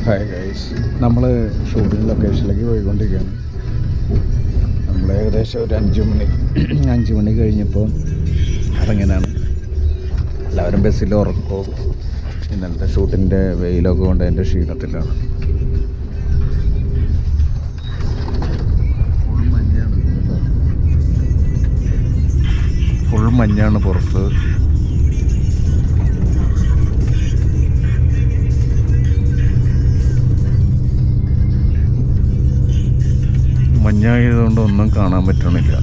Hi guys, നമ്മൾ shooting ലൊക്കേഷനിലേക്ക് പോയിക്കൊണ്ടിരിക്കുകയാണ്. നമ്മൾ ഏകദേശം ഒരു 5 മണി കഴിഞ്ഞപ്പോൾ ഇറങ്ങിയതാണ്. എല്ലാവരും ബസ്സിൽ ഉറക്കവും ഇന്നലത്തെ ഷൂട്ടിൻ്റെ വെയിലൊക്കെ കൊണ്ട് എൻ്റെ ക്ഷീണത്തിലാണ്. ഫുൾ മഞ്ഞാണ് പുറത്ത്. മഞ്ഞായതുകൊണ്ട് ഒന്നും കാണാൻ പറ്റണില്ല.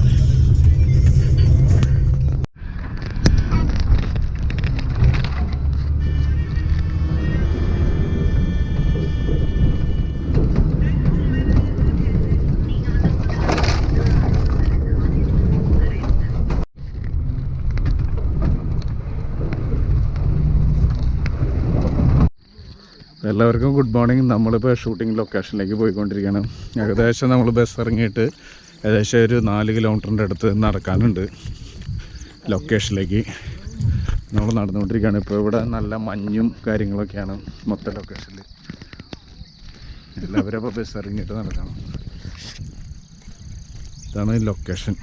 എല്ലാവർക്കും ഗുഡ് മോർണിംഗ്. നമ്മളിപ്പോൾ ഷൂട്ടിംഗ് ലൊക്കേഷനിലേക്ക് പോയിക്കൊണ്ടിരിക്കുകയാണ്. ഏകദേശം നമ്മൾ ബസ് ഇറങ്ങിയിട്ട് ഏകദേശം ഒരു 4 കിലോമീറ്ററിൻ്റെ അടുത്ത് നടക്കാനുണ്ട് ലൊക്കേഷനിലേക്ക്. നമ്മൾ നടന്നുകൊണ്ടിരിക്കുകയാണ്. ഇപ്പോൾ ഇവിടെ നല്ല മഞ്ഞും കാര്യങ്ങളൊക്കെയാണ് മൊത്തം ലൊക്കേഷനിൽ. എല്ലാവരും അപ്പോൾ ബസ് ഇറങ്ങിയിട്ട് നടക്കണം. ഇതാണ് ലൊക്കേഷൻ.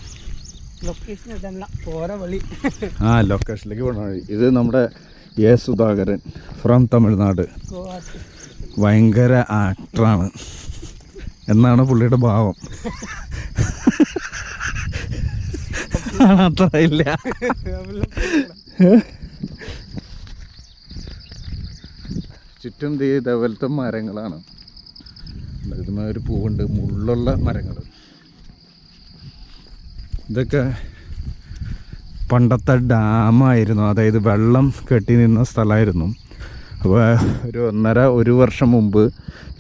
ലൊക്കേഷനിലേക്ക് പോകണ വഴി. ഇത് നമ്മുടെ എ സുധാകരൻ ഫ്രം തമിഴ്നാട്. ഭയങ്കര ആക്ടറാണ് എന്നാണ് പുള്ളിയുടെ ഭാവം. അത്ര ഇല്ല. ചുറ്റും ഇതേപോലത്തെ മരങ്ങളാണ്. ഇതിന് ഒരു പൂവുണ്ട്, മുള്ളുള്ള മരങ്ങൾ. ഇതൊക്കെ പണ്ടത്തെ ഡാമായിരുന്നു, അതായത് വെള്ളം കെട്ടി നിന്ന സ്ഥലമായിരുന്നു. അപ്പോൾ ഒരു വർഷം മുമ്പ്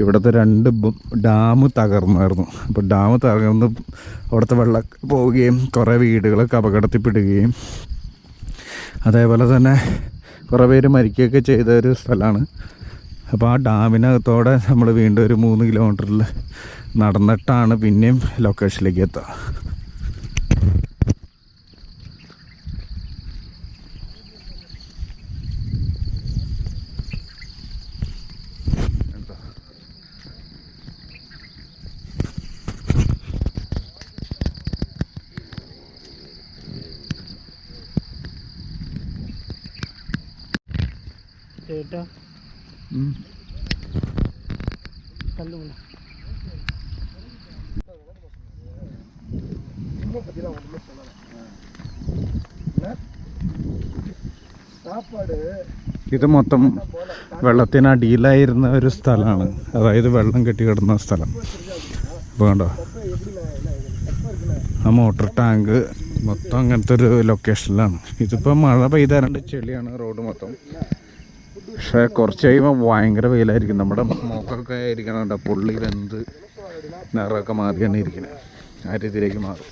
ഇവിടുത്തെ 2 ഡാം തകർന്നായിരുന്നു. അപ്പോൾ ഡാം തകർന്ന് അവിടുത്തെ വെള്ളം പോവുകയും കുറേ വീടുകളൊക്കെ അപകടത്തിൽപ്പെടുകയും അതേപോലെ തന്നെ കുറേ പേര് മരിക്കുകയൊക്കെ ചെയ്ത ഒരു സ്ഥലമാണ്. അപ്പോൾ ആ ഡാമിനകത്തോടെ നമ്മൾ വീണ്ടും ഒരു 3 കിലോമീറ്ററിൽ നടന്നിട്ടാണ് പിന്നെയും ലൊക്കേഷനിലേക്ക് എത്തുക. ചേട്ടാ ഇത് മൊത്തം വെള്ളത്തിനടിയിലായിരുന്ന ഒരു സ്ഥലമാണ്, അതായത് വെള്ളം കെട്ടി കിടന്ന സ്ഥലം. അപ്പോൾ കണ്ടോ, ആ മോട്ടോർ ടാങ്ക് മൊത്തം അങ്ങനത്തെ ഒരു ലൊക്കേഷനിലാണ്. ഇതിപ്പോൾ മഴ പെയ്താറുണ്ട്, ചെളിയാണ് റോഡ് മൊത്തം. പക്ഷേ കുറച്ച് കഴിയുമ്പോൾ ഭയങ്കര വെയിലായിരിക്കും. നമ്മുടെ മുഖമൊക്കെ ആയിരിക്കണം പുള്ളി വെന്ത് നിറമൊക്കെ മാറിയാണ് ഇരിക്കുന്നത്. ആ രീതിയിലേക്ക് മാറും.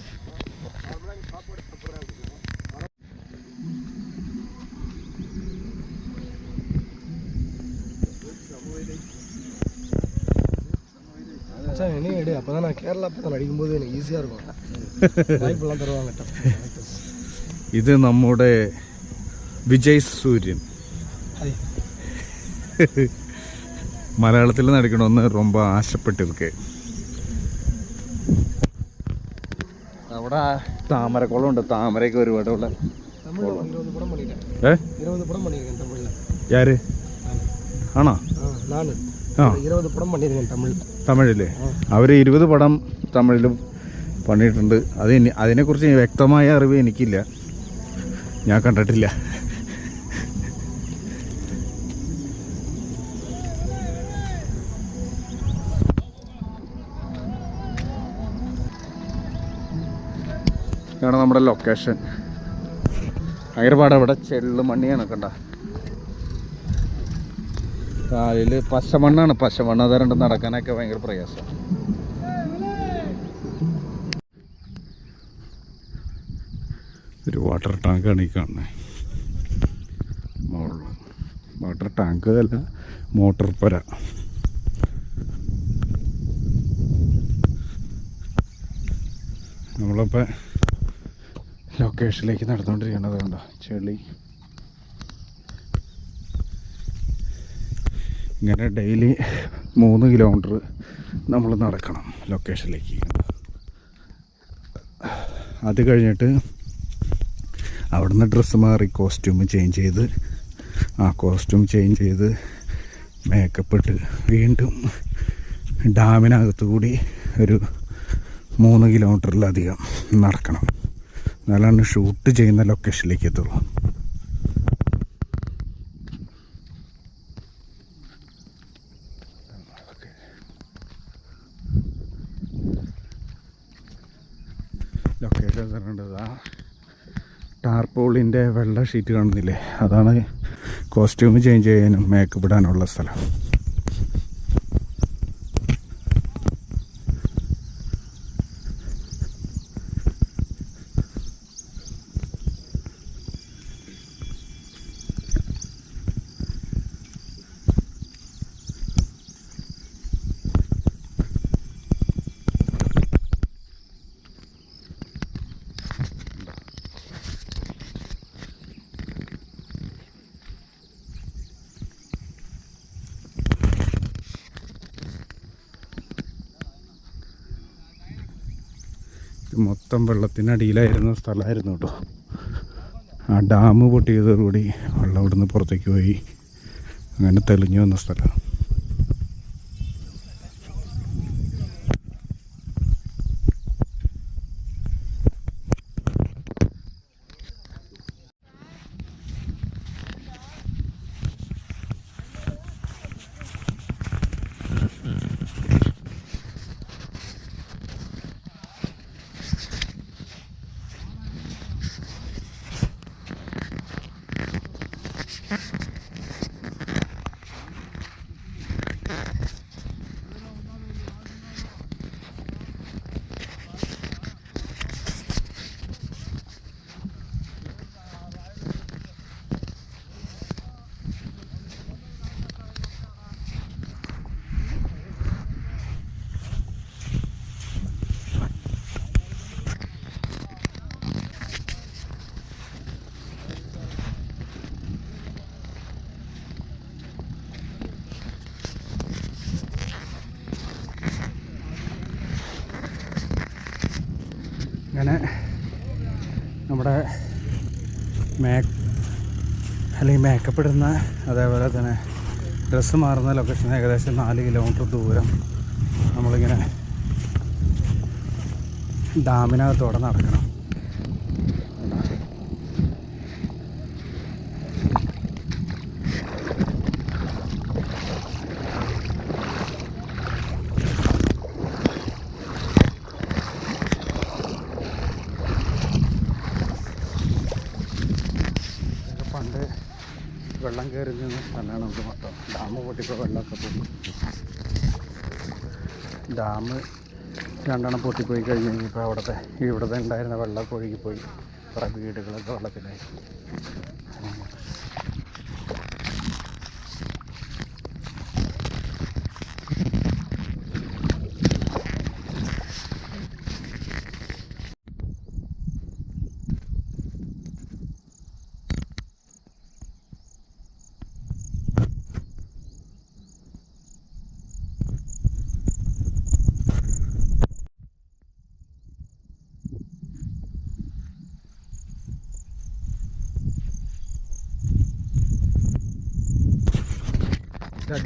அப்பதான் கேரளா பக்கம் அடிக்கும்போது எனக்கு ஈஸியா இருக்கும். வாய்ப்பெல்லாம் தருவாங்க. ഇത് നമ്മുടെ വിജയ് സൂര്യൻ. മലയാളത്തിൽ നടിക്കണമെന്ന് ரொம்ப ആശപ്പെട്ടിരിക്കെ. അവിടെ താമരക്കുളമുണ്ട്, താമരയൊക്കെ ഒരുപാട് ഉള്ള. യാര് ആണോ? തമിഴില് അവർ 20 പടം തമിഴിലും പണിയിട്ടുണ്ട്. അതിനെക്കുറിച്ച് വ്യക്തമായ അറിവ് എനിക്കില്ല, ഞാൻ കണ്ടിട്ടില്ല. ഇതാണ് നമ്മുടെ ലൊക്കേഷൻ. ഭയങ്കര പാടാണ്. ഇവിടെ ചെള്ളുമണ്ണിയാണ് കണ്ട. കാലിൽ പശമണ്ണാണ്. പശമണ്ണ് അതുകൊണ്ട് നടക്കാനൊക്കെ ഭയങ്കര പ്രയാസം. ഒരു വാട്ടർ ടാങ്കാണ് ഈ കാണുന്നത്. വാട്ടർ ടാങ്ക് അല്ല, മോട്ടോർ പുര. നമ്മളിപ്പോൾ ലൊക്കേഷനിലേക്ക് നടന്നുകൊണ്ടിരിക്കുന്നത് കണ്ടോ, ചെളി. ഇങ്ങനെ ഡെയിലി 3 കിലോമീറ്റർ നമ്മൾ നടക്കണം ലൊക്കേഷനിലേക്ക്. അത് കഴിഞ്ഞിട്ട് അവിടുന്ന് ഡ്രസ്സ് മാറി കോസ്റ്റ്യൂം ചേഞ്ച് ചെയ്ത് മേക്കപ്പ് ഇട്ട് വീണ്ടും ഡാമിനകത്തു കൂടി ഒരു 3 കിലോമീറ്ററിലധികം നടക്കണം. എന്നാലാണ് ഷൂട്ട് ചെയ്യുന്ന ലൊക്കേഷനിലേക്ക് എത്തുള്ളൂ. ലൊക്കേഷൻ തരേണ്ടത് ആ ടാർപോളിൻ്റെ വെള്ള ഷീറ്റ് കാണുന്നില്ലേ, അതാണ് കോസ്റ്റ്യൂം ചേഞ്ച് ചെയ്യാനും മേക്കപ്പ് ഇടാനുള്ള സ്ഥലം. മൊത്തം വെള്ളത്തിനടിയിലായിരുന്ന സ്ഥലമായിരുന്നു കേട്ടോ. ആ ഡാം പൊട്ടിയതോടുകൂടി വെള്ളം ഇവിടുന്ന് പുറത്തേക്ക് പോയി അങ്ങനെ തെളിഞ്ഞു വന്ന സ്ഥലം. അങ്ങനെ നമ്മുടെ മേക്കപ്പ് ഇടുന്ന അതേപോലെ തന്നെ ഡ്രസ്സ് മാറുന്ന ലൊക്കേഷൻ ഏകദേശം 4 കിലോമീറ്റർ ദൂരം നമ്മളിങ്ങനെ ഡാമിനകത്തോടെ നടക്കണം. പണ്ട് വെള്ളം കയറി നിന്ന സ്ഥലമാണ് നമുക്ക് മൊത്തം. ഡാം പൊട്ടിപ്പോൾ വെള്ളമൊക്കെ പോയി. ഡാം 2 പൊട്ടിപ്പോയി കഴിഞ്ഞ് കഴിഞ്ഞപ്പോൾ ഇവിടുത്തെ ഉണ്ടായിരുന്ന വെള്ളമൊക്കെ ഒഴുകിപ്പോയി. കുറേ വീടുകളൊക്കെ വെള്ളത്തിലായി.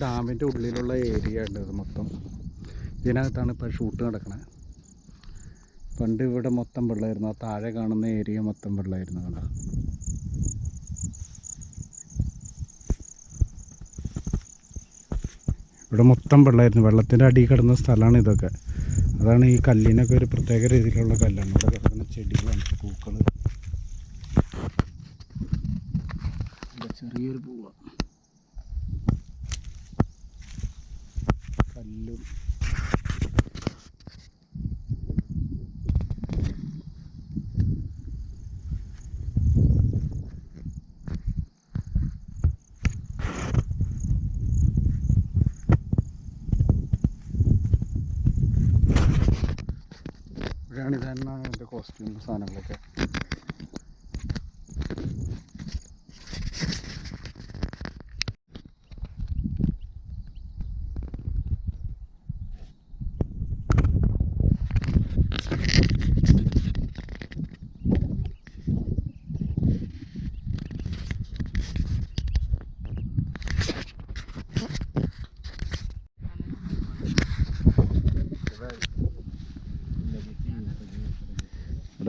ഡാമിൻ്റെ ഉള്ളിലുള്ള ഏരിയ ഉണ്ട് ഇത് മൊത്തം. ഇതിനകത്താണ് ഇപ്പോൾ ഷൂട്ട് നടക്കുന്നത്. പണ്ട് ഇവിടെ മൊത്തം വെള്ളമായിരുന്നു. ആ താഴെ കാണുന്ന ഏരിയ മൊത്തം വെള്ളമായിരുന്നു. കണ്ടോ, ഇവിടെ മൊത്തം വെള്ളമായിരുന്നു. വെള്ളത്തിൻ്റെ അടിയിൽ കിടന്ന സ്ഥലമാണ് ഇതൊക്കെ. അതാണ് ഈ കല്ലിനൊക്കെ ഒരു പ്രത്യേക രീതിയിലുള്ള കല്ലാണ്. ഇവിടെ കിടക്കുന്ന ചെടികളാണ്, പൂക്കൾ. ചെറിയൊരു പൂവ, കല്ലും. ഇവിടെയാണ് ഇതന്നെ എൻ്റെ കോസ്റ്റ്യൂം സാധനങ്ങളൊക്കെ.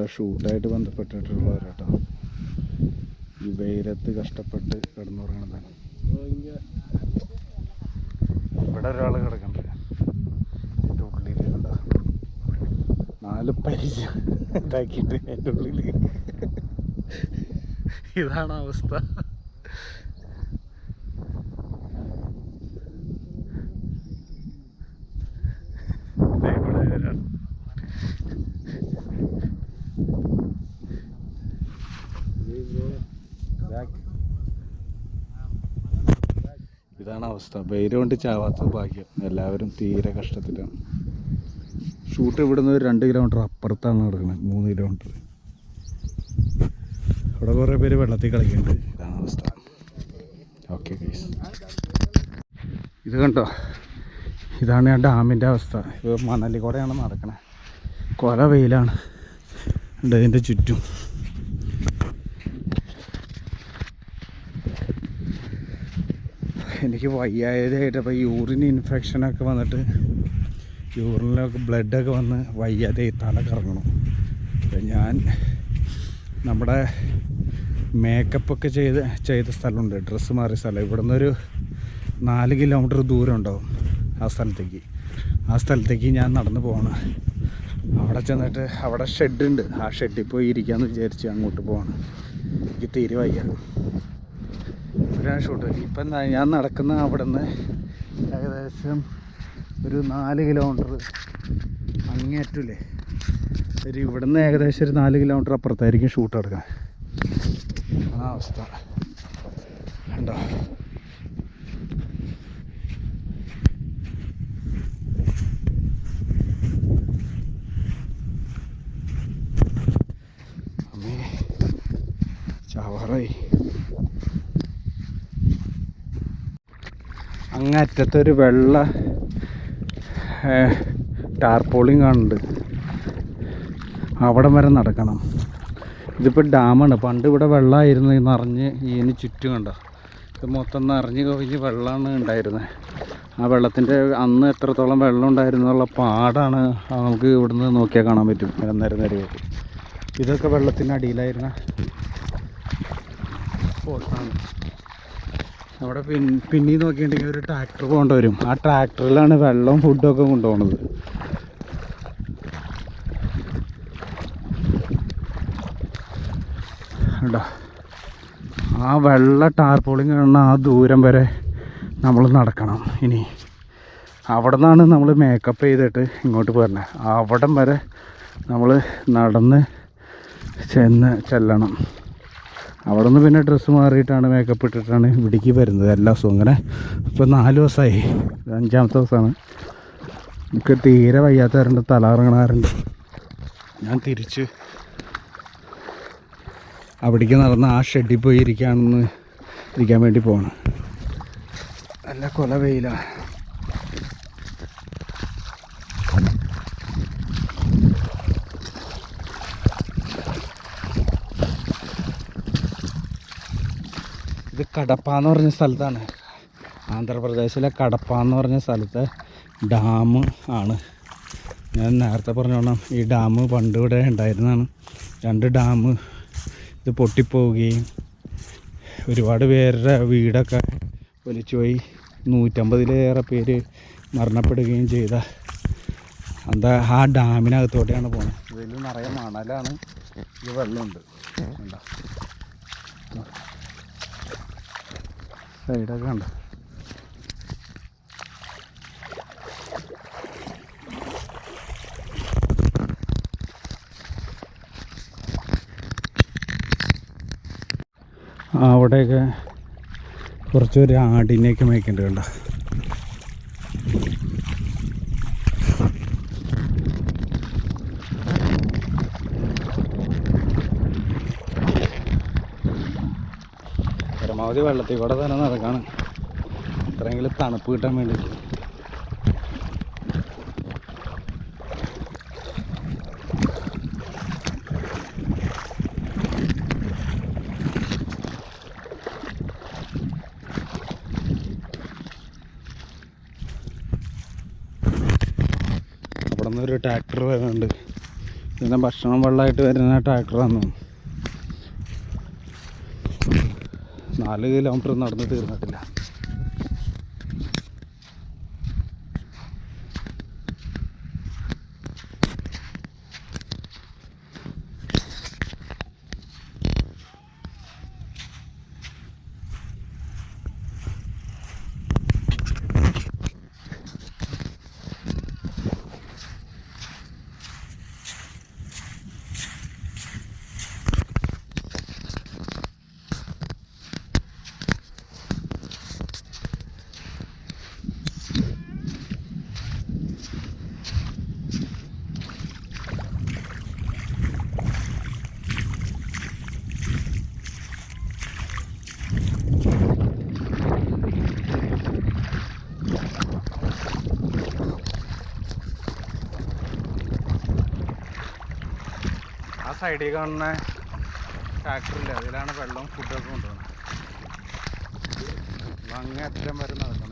നമ്മുടെ ഷൂട്ടായിട്ട് ബന്ധപ്പെട്ടിട്ടുള്ളവരാട്ടോ. ഈ വെയിലത്ത് കഷ്ടപ്പെട്ട് കിടന്നുറങ്ങണതാണ്. ഇവിടെ ഒരാൾ കിടക്കണ്ട് എൻ്റെ ഉള്ളിൽ. കണ്ട 4 പരിചയം ഇതാക്കിയിട്ട് എൻ്റെ ഉള്ളിൽ. ഇതാണ് അവസ്ഥ. ഇതാണ് അവസ്ഥ. വെയിൽ കൊണ്ട് ചാവാത്ത ഭാഗ്യം. എല്ലാവരും തീരെ കഷ്ടത്തിലാണ്. ഷൂട്ട് ഇവിടുന്ന് ഒരു 2 കിലോമീറ്റർ അപ്പുറത്താണ് നടക്കുന്നത്, 3 കിലോമീറ്റർ. അവിടെ കുറേ പേര് വെള്ളത്തിൽ കളിക്കുന്നുണ്ട്. ഇതാണ് അവസ്ഥ. ഓക്കെ ഗൈസ്, ഇത് കണ്ടോ, ഇതാണ് ഞാൻ ഡാമിൻ്റെ അവസ്ഥ. ഇത് മണലി കൂടെയാണ് നടക്കണേ. കൊല വെയിലാണ് ഉണ്ട് ഇതിൻ്റെ ചുറ്റും. എനിക്ക് വയ്യായതായിട്ട് അപ്പോൾ യൂറിൻ ഇൻഫെക്ഷനൊക്കെ വന്നിട്ട് യൂറിനിലൊക്കെ ബ്ലഡൊക്കെ വന്ന് വയ്യാതെ തല കറങ്ങണം. ഞാൻ നമ്മുടെ മേക്കപ്പൊക്കെ ചെയ്ത സ്ഥലമുണ്ട്, ഡ്രസ്സ് മാറിയ സ്ഥലം. ഇവിടെ നിന്നൊരു 4 കിലോമീറ്റർ ദൂരം ഉണ്ടാവും ആ സ്ഥലത്തേക്ക് ഞാൻ നടന്ന് പോകണം. അവിടെ ചെന്നിട്ട് അവിടെ ഷെഡുണ്ട്, ആ ഷെഡിൽ പോയി ഇരിക്കാമെന്ന് വിചാരിച്ച് അങ്ങോട്ട് പോകണം. എനിക്ക് തീരെ വയ്യ. ഇവിടെയാണ് ഷൂട്ട്. ഇപ്പം ഞാൻ നടക്കുന്ന അവിടെ നിന്ന് ഏകദേശം ഒരു 4 കിലോമീറ്റർ അങ്ങേറ്റല്ലേ, ഒരു ഇവിടെ നിന്ന് ഏകദേശം ഒരു 4 കിലോമീറ്റർ അപ്പുറത്തായിരിക്കും ഷൂട്ട് എടുക്കാൻ. ആ അവസ്ഥ ഉണ്ടോ. അമ്മേ ചാവാറായി. അങ്ങറ്റത്തൊരു വെള്ള ടാർപോളിങ് കാണുന്നുണ്ട്, അവിടം വരെ നടക്കണം. ഇതിപ്പോൾ ഡാമാണ്. പണ്ട് ഇവിടെ വെള്ളമായിരുന്നു, നിറഞ്ഞ് ഇതിന് ചുറ്റും കണ്ടോ. ഇത് മൊത്തം നിറഞ്ഞ് കവിഞ്ഞ് വെള്ളമാണ് ഉണ്ടായിരുന്നത്. ആ വെള്ളത്തിൻ്റെ അന്ന് എത്രത്തോളം വെള്ളം ഉണ്ടായിരുന്നുള്ള പാടാണ് നമുക്ക് ഇവിടുന്ന് നോക്കിയാൽ കാണാൻ പറ്റും. നിരനിരയായിട്ട് ഇതൊക്കെ വെള്ളത്തിൻ്റെ അടിയിലായിരുന്ന സ്പോട്ടാണ്. അവിടെ പിന്നീ നോക്കിയിട്ടുണ്ടെങ്കിൽ ഒരു ട്രാക്ടർ കൊണ്ടുവരും. ആ ട്രാക്ടറിലാണ് വെള്ളവും ഫുഡൊക്കെ കൊണ്ടുപോകുന്നത്. കേട്ടോ, ആ വെള്ള ടാർപോളിങ് കാണുന്ന ആ ദൂരം വരെ നമ്മൾ നടക്കണം. ഇനി അവിടെ നിന്നാണ് നമ്മൾ മേക്കപ്പ് ചെയ്തിട്ട് ഇങ്ങോട്ട് പോരണേ. അവിടം വരെ നമ്മൾ നടന്ന് ചെല്ലണം. അവിടെ നിന്ന് പിന്നെ ഡ്രസ്സ് മാറിയിട്ടാണ് മേക്കപ്പ് ഇട്ടിട്ടാണ് ഇവിടേക്ക് വരുന്നത് എല്ലാ ദിവസവും. അങ്ങനെ ഇപ്പോൾ 4 ദിവസമായി, 5ാമത്തെ ദിവസമാണ്. എനിക്ക് തീരെ വയ്യാത്തവരുണ്ട്, തലകറങ്ങണവരുണ്ട്. ഞാൻ തിരിച്ച് അവിടേക്ക് നടന്ന് ആ ഷെഡിൽ പോയി ഇരിക്കാൻ വേണ്ടി പോകണം. നല്ല കൊല വെയിലാണ്. ഇത് കടപ്പ എന്ന് പറഞ്ഞ സ്ഥലത്താണ്, ആന്ധ്രാപ്രദേശിലെ കടപ്പ എന്ന് പറഞ്ഞ സ്ഥലത്തെ ഡാം ആണ്. ഞാൻ നേരത്തെ പറഞ്ഞോണം, ഈ ഡാം പണ്ട് ഇവിടെ ഉണ്ടായിരുന്നതാണ്. 2 ഡാം ഇത് പൊട്ടിപ്പോവുകയും ഒരുപാട് പേരുടെ വീടൊക്കെ ഒലിച്ചു പോയി, 150-ലേറെ പേര് മരണപ്പെടുകയും ചെയ്ത ആ ഡാമിനകത്തോടെയാണ് പോകുന്നത്. ഇതിൽ നിറയെ മണലാണ്, ഇത് വെള്ളമുണ്ട്. കണ്ടോ സൈഡൊക്കെ കണ്ടോ. അവിടെയൊക്കെ കുറച്ചൊരു ആടിനെയൊക്കെ മേയ്ക്കേണ്ടത് കണ്ടോ. പരമാവധി വെള്ളത്തിൽ കൂടെ തന്നെ നടക്കാണ്, എത്രയെങ്കിലും തണുപ്പ് കിട്ടാൻ വേണ്ടിയിട്ട്. അവിടെ നിന്നൊരു ട്രാക്ടർ വരുന്നുണ്ട്, പിന്നെ ഭക്ഷണം വെള്ളമായിട്ട് വരുന്ന ട്രാക്ടറാണ്. 4 കിലോമീറ്റർ നടന്ന് തീർന്നിട്ടില്ല. ആ സൈഡിൽ കാണുന്ന ട്രാക്ടറില്ല, അതിലാണ് വെള്ളവും ഫുഡൊക്കെ കൊണ്ടുപോകുന്നത്. അങ്ങേ അറ്റം വരെ നടക്കണം.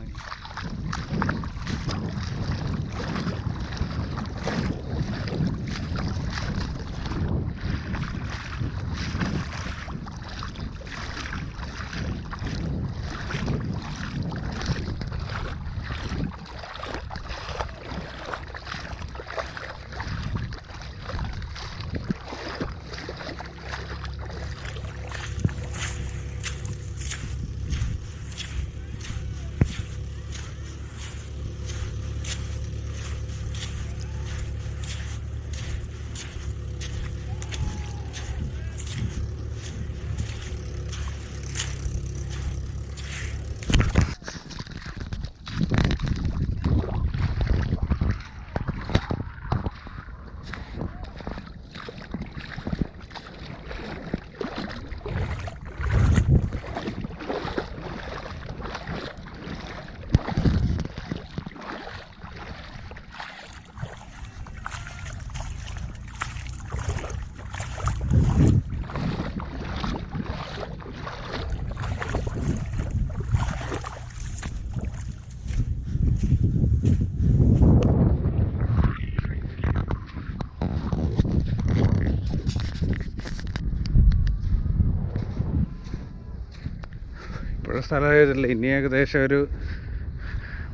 ഇപ്പോഴും സ്ഥലമായിട്ടില്ല. ഇനി ഏകദേശം ഒരു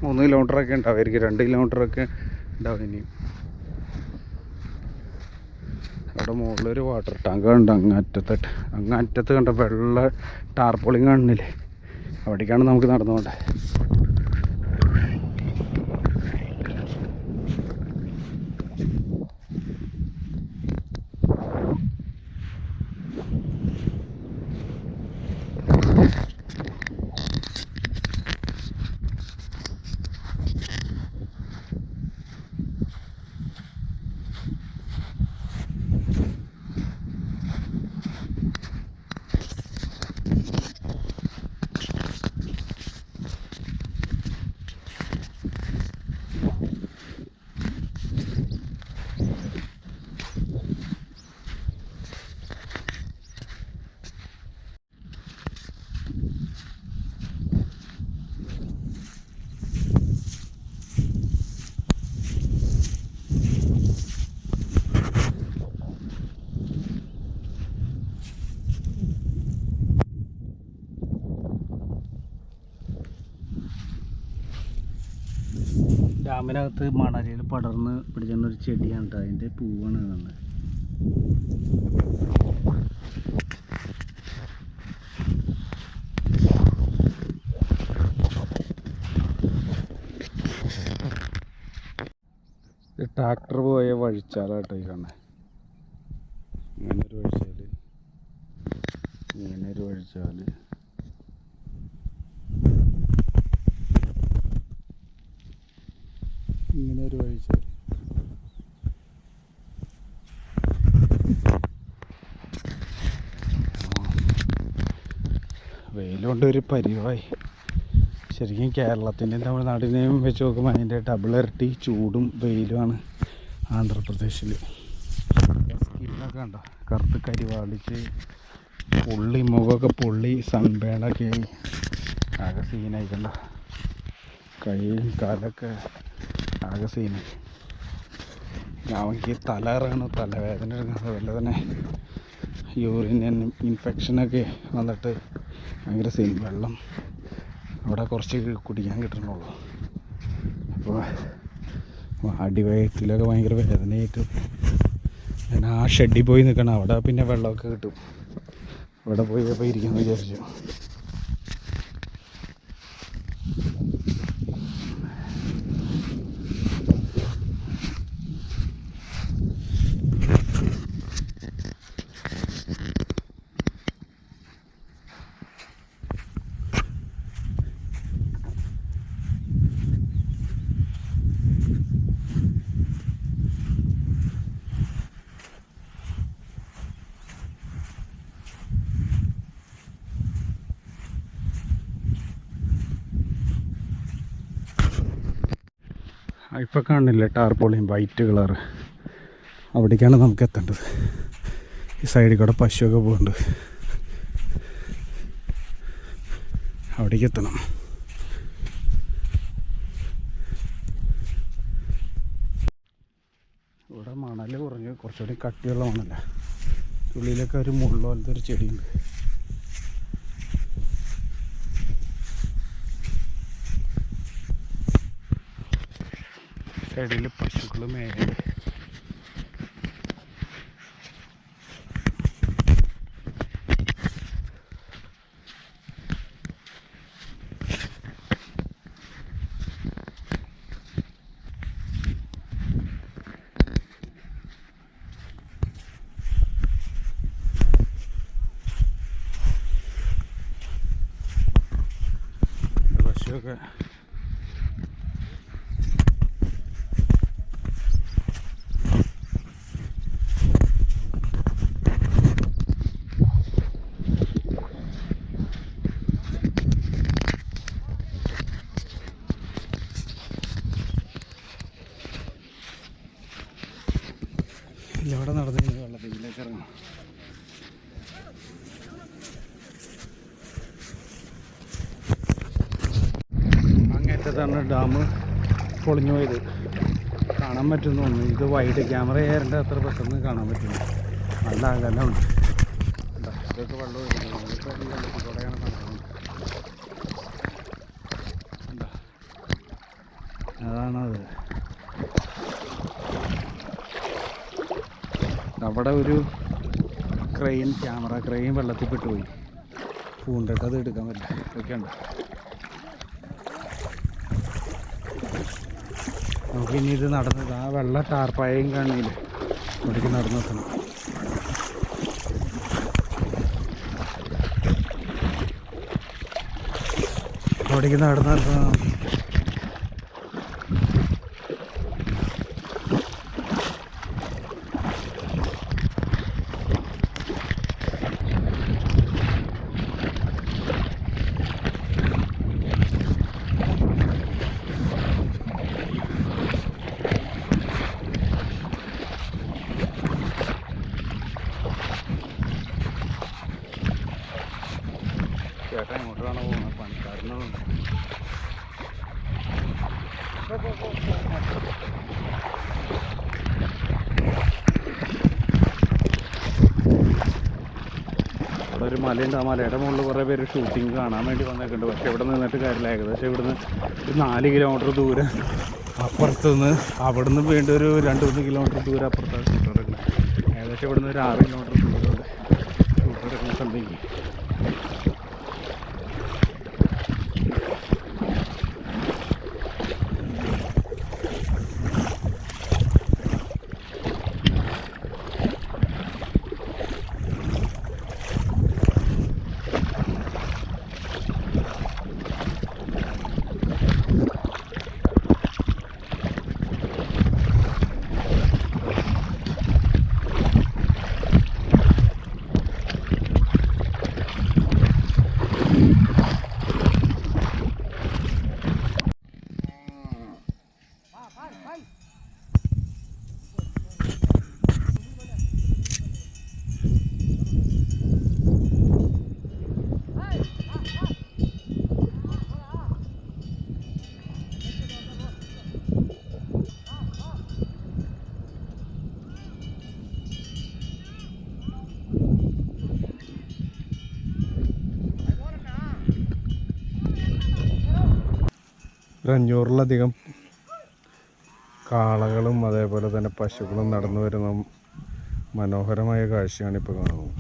3 കിലോമീറ്ററൊക്കെ ഉണ്ടാവുമായിരിക്കും, 2 കിലോമീറ്ററൊക്കെ ഉണ്ടാവും ഇനിയും. അവിടെ മുകളിലൊരു വാട്ടർ ടാങ്ക് ഉണ്ട്, അങ്ങറ്റത്ത് കണ്ട വെള്ള ടാർപോളിങ് കാണുന്നില്ലേ, അവിടേക്കാണ് നമുക്ക് നടന്നു പോകേണ്ടത്. ഡാമിനകത്ത് മണലിൽ പടർന്ന് പിടിച്ചൊരു ചെടിയാണ് കേട്ടോ, അതിൻ്റെ പൂവാണ് കാണുന്നത്. ട്രാക്ടർ പോയ വഴിച്ചാലാട്ടോ ഈ കാണുന്നത്. ഇങ്ങനൊരു വഴിച്ചാൽ, ഇങ്ങനൊരു വഴിച്ചാൽ, ഇങ്ങനെ ഒരു വഴിച്ചാൽ. വെയിലുകൊണ്ട് ഒരു പരിവായി. ശരിക്കും കേരളത്തിൻ്റെയും തമിഴ്നാടിനെയും വെച്ച് നോക്കുമ്പോൾ അതിൻ്റെ ഡബിൾ ഇരട്ടി ചൂടും വെയിലുമാണ് ആന്ധ്രാപ്രദേശിൽ. സ്കിന്നൊക്കെ ഉണ്ടോ കറുത്ത് കരിവാളിച്ച് പൊള്ളി, മുഖമൊക്കെ പൊള്ളി, സൺബേണൊക്കെ ആയി ആകെ സീനായിക്കണ്ട. കൈയും കാലൊക്കെ ആകെ സീനായി. എനിക്ക് തലകറങ്ങണം, തലവേദന എടുക്കുന്നത്, അതുപോലെ തന്നെ യൂറിൻ ഇൻഫെക്ഷനൊക്കെ വന്നിട്ട് ഭയങ്കര സീൻ. വെള്ളം അവിടെ കുറച്ച് കുടിക്കാൻ കിട്ടണുള്ളൂ. അപ്പോൾ അടിവയറ്റിലൊക്കെ ഭയങ്കര വേദനയായിട്ട് ഞാൻ ആ ഷെഡിൽ പോയി നിൽക്കണം. അവിടെ പിന്നെ വെള്ളമൊക്കെ കിട്ടും. അവിടെ പോയി അപ്പോൾ ഇരിക്കാമെന്ന് വിചാരിച്ചു. ഇപ്പോൾ കാണില്ലേ ടാർപോളിയും വൈറ്റ് കളർ, അവിടേക്കാണ് നമുക്ക് എത്തേണ്ടത്. ഈ സൈഡിൽ കൂടെ പശുവൊക്കെ പോകുന്നുണ്ട്, അവിടേക്ക് എത്തണം. ഇവിടെ മണൽ കുറഞ്ഞ് കുറച്ചുകൂടി കട്ടിയുള്ള മണല്ല. ഉള്ളിലൊക്കെ ഒരു മുള്ള പോലത്തെ ഒരു ചെടിയുണ്ട്. സൈഡിൽ പശുക്കൾ മേയുണ്ട്. പശുവൊക്കെ ഇവിടെ നടന്നു വെള്ളത്തിലേക്ക് ഇറങ്ങണം. അങ്ങേറ്റത്താണ് ഡാം പൊളിഞ്ഞു പോയത്. കാണാൻ പറ്റുമെന്ന് തോന്നുന്നു. ഇത് വൈഡ് ക്യാമറ ചെയ്യാറുണ്ട്, അത്ര പെട്ടെന്ന് കാണാൻ പറ്റില്ല. നല്ല അകലമുണ്ട്. ഇതൊക്കെ വെള്ളം വെള്ളത്തിലൂടെയാണ് നടക്കുന്നത്. അതാണത്. അവിടെ ഒരു ക്രെയിൻ, ക്യാമറ ക്രെയിൻ വെള്ളത്തിൽ പെട്ടുപോയി. പൂണ്ടിട്ട് അത് എടുക്കാൻ പറ്റില്ല. ഇതൊക്കെ ഉണ്ട്. നമുക്കിനി ഇത് നടന്നത് ആ വെള്ള ടാർപ്പായും കാണില്ലേ, അവിടേക്ക് നടന്നെത്തണം. അവിടേക്ക് നടന്നെത്തണം. ചേട്ടാ എങ്ങോട്ടാണ് പോകുന്നത്? പണിക്കാരനാണ്. അവിടെ ഒരു മലയുണ്ട്. ആ മലയുടെ മുകളിൽ കുറേ പേര് ഷൂട്ടിങ് കാണാൻ വേണ്ടി വന്നേക്കുന്നുണ്ട്. പക്ഷെ ഇവിടെ നിന്നിട്ട് കാര്യമില്ല. ഏകദേശം ഇവിടുന്ന് ഒരു 4 കിലോമീറ്റർ ദൂരം അപ്പുറത്തുനിന്ന്, അവിടുന്ന് വീണ്ടും ഒരു 2-3 കിലോമീറ്റർ ദൂരം അപ്പുറത്താണ് ഷൂട്ട് എടുക്കുന്നത്. ഏകദേശം ഇവിടുന്ന് ഒരു 6 കിലോമീറ്റർ ദൂരമുണ്ട് ഷൂട്ട് എടുക്കുന്ന സ്ഥലത്തേക്ക്. 500-ലധികം കാളകളും അതേപോലെ തന്നെ പശുക്കളും നടന്നു വരുന്ന മനോഹരമായ കാഴ്ചയാണ് ഇപ്പോൾ കാണുന്നത്.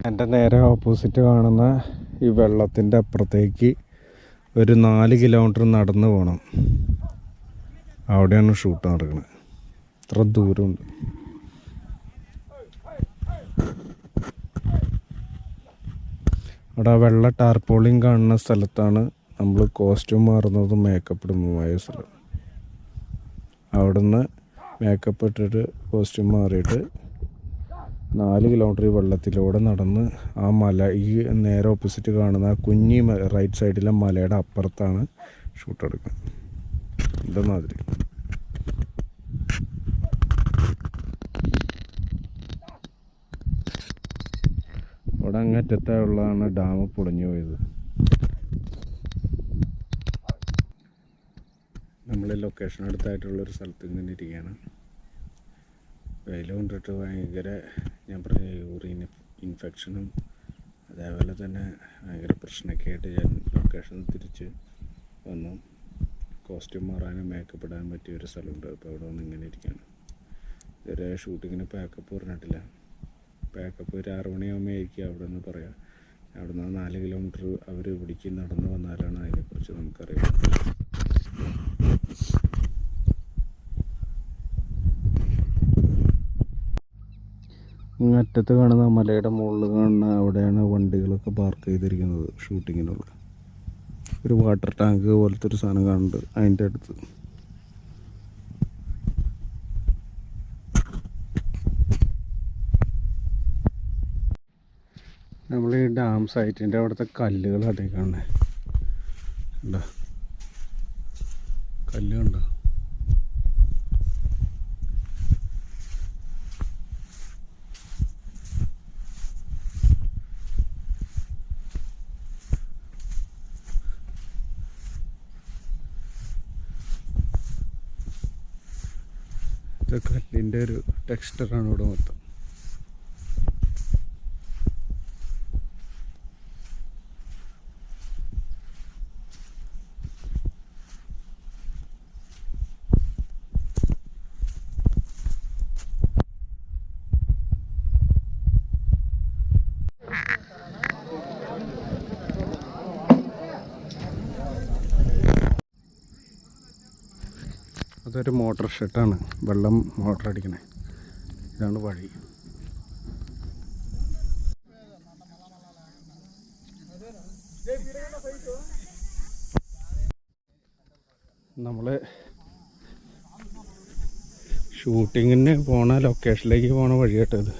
എൻ്റെ നേരെ ഓപ്പോസിറ്റ് കാണുന്ന ഈ വെള്ളത്തിൻ്റെ അപ്പുറത്തേക്ക് ഒരു 4 കിലോമീറ്റർ നടന്ന് പോകണം. അവിടെയാണ് ഷൂട്ട് നടക്കുന്നത്. ഇത്ര ദൂരമുണ്ട്. അവിടെ വെള്ള ടാർപോളിങ് കാണുന്ന സ്ഥലത്താണ് നമ്മൾ കോസ്റ്റ്യൂം മാറുന്നതും മേക്കപ്പ് ഇടുന്നതുമായ സ്ഥലം. അവിടുന്ന് മേക്കപ്പ് ഇട്ടിട്ട് കോസ്റ്റ്യൂം മാറിയിട്ട് 4 കിലോമീറ്റർ ഈ വെള്ളത്തിലൂടെ നടന്ന് ആ മല, ഈ നേരെ ഓപ്പോസിറ്റ് കാണുന്ന ആ കുഞ്ഞി റൈറ്റ് സൈഡിലെ മലയുടെ അപ്പുറത്താണ് ഷൂട്ട് എടുക്കുന്നത്. ഇതേമാതിരി അവിടെ അങ്ങറ്റത്തുള്ളതാണ് ഡാം പൊളിഞ്ഞു പോയത്. നമ്മൾ ലൊക്കേഷൻ അടുത്തായിട്ടുള്ളൊരു സ്ഥലത്ത് ഇങ്ങനെ ഇരിക്കുകയാണ്. വെയിൽ കൊണ്ടിട്ട് ഭയങ്കര, ഞാൻ പറഞ്ഞ യൂറിൻ ഇൻഫെക്ഷനും അതേപോലെ തന്നെ ഭയങ്കര പ്രശ്നമൊക്കെ ആയിട്ട് ഞാൻ ലൊക്കേഷൻ തിരിച്ച് വന്നു. കോസ്റ്റ്യൂം മാറാനും മേക്കപ്പ് ഇടാനും പറ്റിയൊരു സ്ഥലമുണ്ട്. അപ്പോൾ അവിടെ വന്ന് ഇങ്ങനെ ഇരിക്കുകയാണ്. ഇതുവരെ ഷൂട്ടിങ്ങിന് പാക്കപ്പ് പറഞ്ഞിട്ടില്ല. പാക്കപ്പ് ഒരു 6 മണിയാകുമ്പോൾ ആയിരിക്കും അവിടെ നിന്ന് പറയാം. അവിടെ നിന്ന് 4 കിലോമീറ്റർ അവർ ഇവിടേക്ക് നടന്ന് വന്നാലാണ് അതിനെക്കുറിച്ച് നമുക്കറിയാം. അറ്റത്ത് കാണുന്ന മലയുടെ മുകളിൽ കാണുന്ന അവിടെയാണ് വണ്ടികളൊക്കെ പാർക്ക് ചെയ്തിരിക്കുന്നത് ഷൂട്ടിങ്ങിനുള്ള. ഒരു വാട്ടർ ടാങ്ക് പോലത്തെ ഒരു സാധനം കാണുന്നുണ്ട് അതിൻ്റെ അടുത്ത്. നമ്മൾ ഈ ഡാം സൈറ്റിൻ്റെ അവിടുത്തെ കല്ലുകൾ അതേ കാണുന്നത് ഉണ്ടോ? കല്ലുണ്ടോ? കല്ലിൻ്റെ ഒരു ടെക്സ്ചറാണ് ഇവിടെ മൊത്തം. അതൊരു മോട്ടർ ഷെഡാണ്, വെള്ളം മോട്ടർ അടിക്കണേ. ഇതാണ് വഴി. നമ്മൾ ഷൂട്ടിങ്ങിന് പോണ ലൊക്കേഷനിലേക്ക് പോണ വഴി കേട്ടത്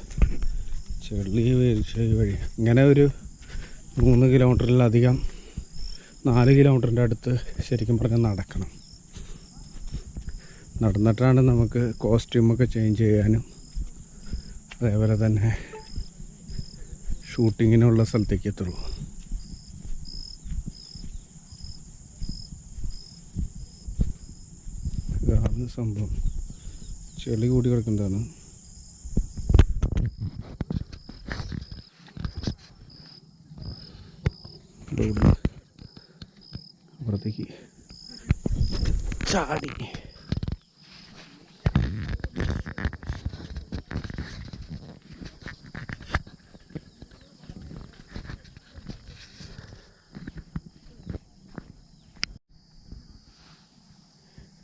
ചെളി വീഴ്ച വഴി. ഇങ്ങനെ ഒരു 3 കിലോമീറ്ററിലധികം, 4 കിലോമീറ്ററിൻ്റെ അടുത്ത് ശരിക്കും പറഞ്ഞാൽ നടക്കണം. നടന്നിട്ടാണ് നമുക്ക് കോസ്റ്റ്യൂമൊക്കെ ചേഞ്ച് ചെയ്യാനും അതേപോലെ തന്നെ ഷൂട്ടിങ്ങിനുള്ള സ്ഥലത്തേക്ക് എത്തുള്ളൂ. ഇതാണ് സംഭവം. ചെളി കൂടി കിടക്കുന്നതാണ്. അപ്പുറത്തേക്ക് ചാടി.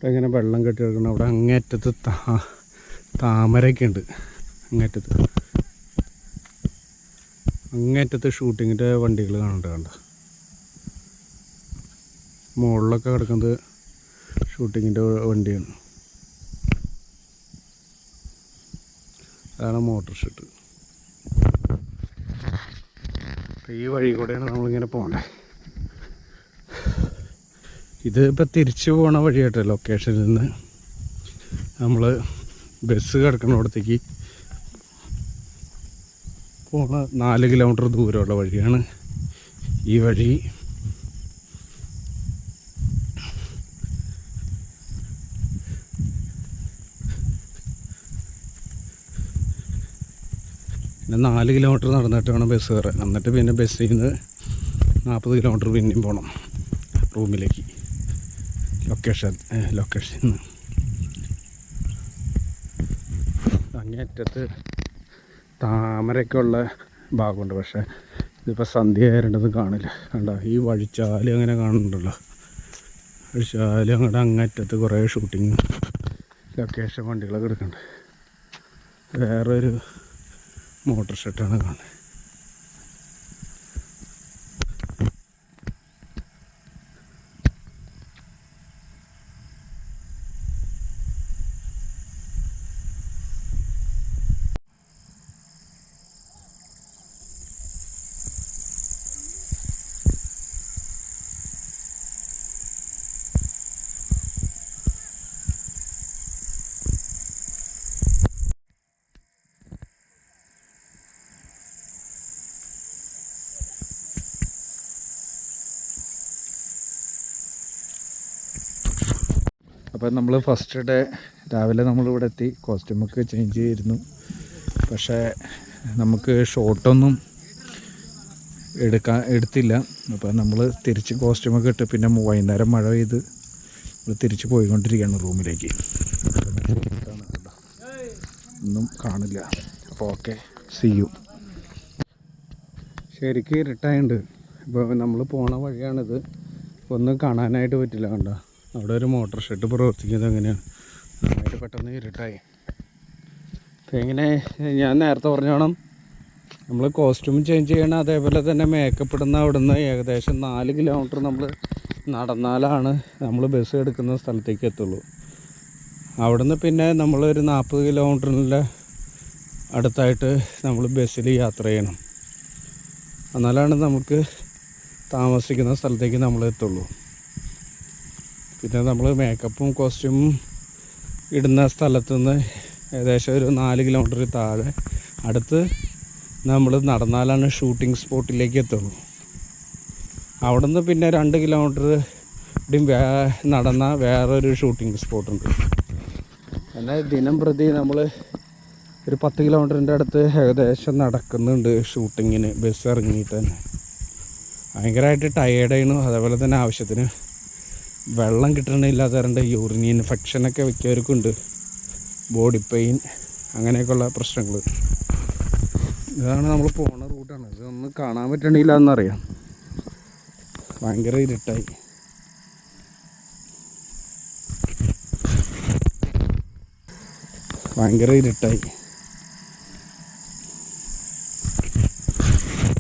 ഇങ്ങനെ വെള്ളം കെട്ടി കിടക്കണം. അവിടെ അങ്ങേറ്റത്ത് താമരയൊക്കെ ഉണ്ട് അങ്ങേറ്റത്ത് ഷൂട്ടിങ്ങിൻ്റെ വണ്ടികൾ കാണുന്നുണ്ട്. കണ്ട മുകളിലൊക്കെ കിടക്കുന്നത് ഷൂട്ടിങ്ങിൻ്റെ വണ്ടിയാണ്. അതാണ് മോട്ടോർ ഷെഡ്. ഈ വഴി കൂടെയാണ് നമ്മളിങ്ങനെ പോകണ്ടേ. ഇത് ഇപ്പം തിരിച്ചു പോണ വഴിയായിട്ട് ലൊക്കേഷനിൽ നിന്ന് നമ്മൾ ബസ് കിടക്കുന്നിടത്തേക്ക് പോണ 4 കിലോമീറ്റർ ദൂരമുള്ള വഴിയാണ് ഈ വഴി. പിന്നെ 4 കിലോമീറ്റർ നടന്നിട്ട് വേണം ബസ് കയറാൻ. എന്നിട്ട് പിന്നെ ബസ്സിൽ നിന്ന് 40 കിലോമീറ്റർ പിന്നെയും പോകണം റൂമിലേക്ക്. ലൊക്കേഷൻ അങ്ങേറ്റത്ത് താമരയൊക്കെ ഉള്ള ഭാഗമുണ്ട്. പക്ഷേ ഇതിപ്പോൾ സന്ധ്യ ആയിരുന്നത് കാണില്ല. കണ്ടോ ഈ വഴിച്ചാല് അങ്ങനെ കാണുന്നുണ്ടല്ലോ. വഴിച്ചാല് അങ്ങോട്ട് അങ്ങേറ്റത്ത് കുറേ ഷൂട്ടിങ് ലൊക്കേഷൻ വണ്ടികളൊക്കെ എടുക്കുന്നുണ്ട്. വേറൊരു മോട്ടോർ ഷെഡാണ് കാണുന്നത്. അപ്പോൾ നമ്മൾ ഫസ്റ്റ് ഡേ രാവിലെ നമ്മളിവിടെ എത്തി. കോസ്റ്റ്യൂമൊക്കെ ചേഞ്ച് ചെയ്തിരുന്നു. പക്ഷേ നമുക്ക് ഷോട്ടൊന്നും എടുത്തില്ല. അപ്പോൾ നമ്മൾ തിരിച്ച് കോസ്റ്റ്യൂമൊക്കെ ഇട്ട് പിന്നെ വൈകുന്നേരം മഴ പെയ്ത് നമ്മൾ തിരിച്ച് പോയിക്കൊണ്ടിരിക്കുകയാണ് റൂമിലേക്ക്. ഒന്നും കാണില്ല. അപ്പോൾ ഓക്കെ, സീ യു. ശരിക്കും ഇരുട്ടായുണ്ട്. ഇപ്പോൾ നമ്മൾ പോണ വഴിയാണിത്. ഒന്നും കാണാനായിട്ട് പറ്റില്ല. കണ്ടോ അവിടെ ഒരു മോട്ടോർ ഷെഡ് പ്രവർത്തിക്കുന്നത് എങ്ങനെയാണ്. നന്നായിട്ട് പെട്ടെന്ന് ഇരുട്ടായി. അപ്പോൾ ഇങ്ങനെ ഞാൻ നേരത്തെ പറഞ്ഞോണം നമ്മൾ കോസ്റ്റ്യൂം ചേഞ്ച് ചെയ്യണം. അതേപോലെ തന്നെ മേക്കപ്പ് ഇടുന്ന അവിടെ നിന്ന് ഏകദേശം 4 കിലോമീറ്റർ നമ്മൾ നടന്നാലാണ് നമ്മൾ ബസ് എടുക്കുന്ന സ്ഥലത്തേക്ക് എത്തുള്ളൂ. അവിടെ നിന്ന് പിന്നെ നമ്മളൊരു 40 കിലോമീറ്ററിൻ്റെ അടുത്തായിട്ട് നമ്മൾ ബസ്സിൽ യാത്ര ചെയ്യണം. എന്നാലാണ് നമുക്ക് താമസിക്കുന്ന സ്ഥലത്തേക്ക് നമ്മൾ എത്തുള്ളൂ. പിന്നെ നമ്മൾ മേക്കപ്പും കോസ്റ്റ്യൂമും ഇടുന്ന സ്ഥലത്തുനിന്ന് ഏകദേശം ഒരു 4 കിലോമീറ്റർ താഴെ അടുത്ത് നമ്മൾ നടന്നാലാണ് ഷൂട്ടിംഗ് സ്പോട്ടിലേക്ക് എത്തുള്ളൂ. അവിടെ നിന്ന് പിന്നെ 2 കിലോമീറ്റർ നടന്ന വേറൊരു ഷൂട്ടിംഗ് സ്പോട്ടുണ്ട്. എന്നാൽ ദിനം പ്രതി നമ്മൾ ഒരു 10 കിലോമീറ്ററിൻ്റെ അടുത്ത് ഏകദേശം നടക്കുന്നുണ്ട് ഷൂട്ടിങ്ങിന്. ബസ് ഇറങ്ങിയിട്ട് തന്നെ ഭയങ്കരമായിട്ട് ടയേർഡായിരുന്നു. അതേപോലെ തന്നെ ആവശ്യത്തിന് വെള്ളം കിട്ടണില്ലാതെ വരേണ്ട യൂറിൻ ഇൻഫെക്ഷനൊക്കെ മിക്കവർക്കുണ്ട്. ബോഡി പെയിൻ അങ്ങനെയൊക്കെയുള്ള പ്രശ്നങ്ങൾ. ഇതാണ് നമ്മൾ പോണ റൂട്ടാണ്. ഇതൊന്നും കാണാൻ പറ്റണില്ല എന്നറിയാം. ഭയങ്കര ഇരുട്ടായി.